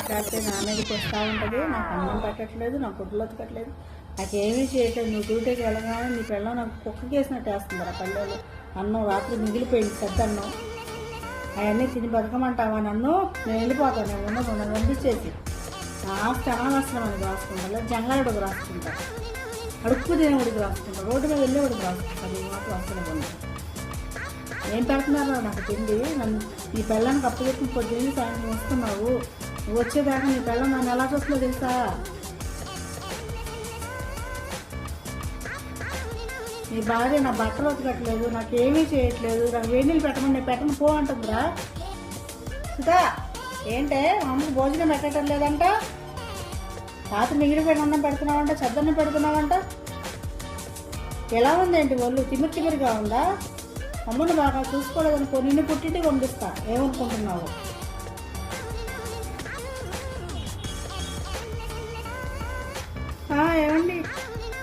మాట్లాడితే నా మీదకి వస్తూ ఉంటుంది. నాకు అన్నం పెట్టట్లేదు, నాకు గుడ్లు ఉతకట్లేదు, నాకేమీ చేయట్లేదు. నువ్వు డ్యూటీకి వెళ్ళగానే నీ పిల్లలు నాకు కుక్కకి వేసినట్టు వేస్తుంది ఆ పల్లెలు. అన్నం రాత్రి మిగిలిపోయింది పెద్ద అన్నం, అవన్నీ తిని బతకమంటావా నన్ను? నేను వెళ్ళిపోతాను, నేను ఉన్నది నన్ను పంపించేసి లాస్ట్ అనాథాశ్రమానికి రాసుకుంటా, లేదా జంగారెడ్డికి రాసుకుంటా, అడుక్కు తినేవాడికి రాసుకుంటా, రోడ్డు మీద వెళ్ళేవాడికి రాసుకుంటాను. ఈ మాత్రం అసలు పొంది ఏం పెడుతున్నారో నాకు తిండి. నన్ను నీ పిల్లలకి అప్పచెప్పి పొద్దున్న సాయంత్రం వస్తున్నావు, నువ్వు వచ్చేదాకా నీ పిల్లలు నన్ను ఎలా చూస్తుందో తెలుసా? నీ భార్య నా బట్టలు ఉతకట్లేదు, నాకేమీ చేయట్లేదు, నాకు వేడి నీళ్ళు పెట్టమని నేను పెట్టను పో అంటుందిరా. సుధా ఏంటే అమ్మకి భోజనం పెట్టడం లేదంట, రాత్రి మిగిలిపోయిన అన్నం పెడుతున్నావంట, చెద్దన్నం పెడుతున్నావంట. ఎలా ఉందేంటి ఒళ్ళు? తిమిరిగా ఉందా? అమ్మను బాగా చూసుకోలేదనుకో, నిన్ను పుట్టింటికి పంపిస్తా. ఏమనుకుంటున్నావు? ఏమండి,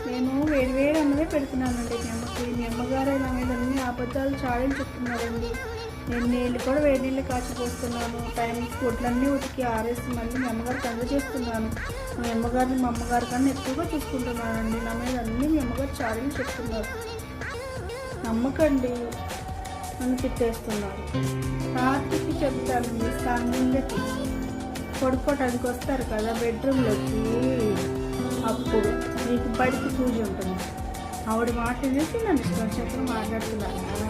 నేను వేడి అన్నదే పెడుతున్నానండి మీ అమ్మకి. మీ అమ్మగారే నా మీద అన్ని అబద్ధాలు చాడీలు చెప్తున్నారండి. నేను నీళ్ళు కూడా వేడి నీళ్ళు కాచిపోస్తున్నాను, టైంకి గుడ్లన్నీ ఉతికి ఆరేసి మళ్ళీ మీ అమ్మగారికి అందజేస్తున్నాను. మీ అమ్మగారిని మా అమ్మగారి కన్నా ఎక్కువగా చూసుకుంటున్నానండి. నా మీద అన్నీ మీ అమ్మగారు చాడీలు చెప్తున్నారు. నమ్మకండి, నన్ను తిట్టేస్తున్నారు. రాత్రికి చెప్తాను, మీ సంగతి పడుకోవటానికి వస్తారు కదా బెడ్రూమ్లోకి, అప్పుడు మీకు బడికి పూజ ఉంటుంది. ఆవిడ మాట అనేసి నన్ను ఇష్టం చెప్పడం మాట్లాడుతున్నారా?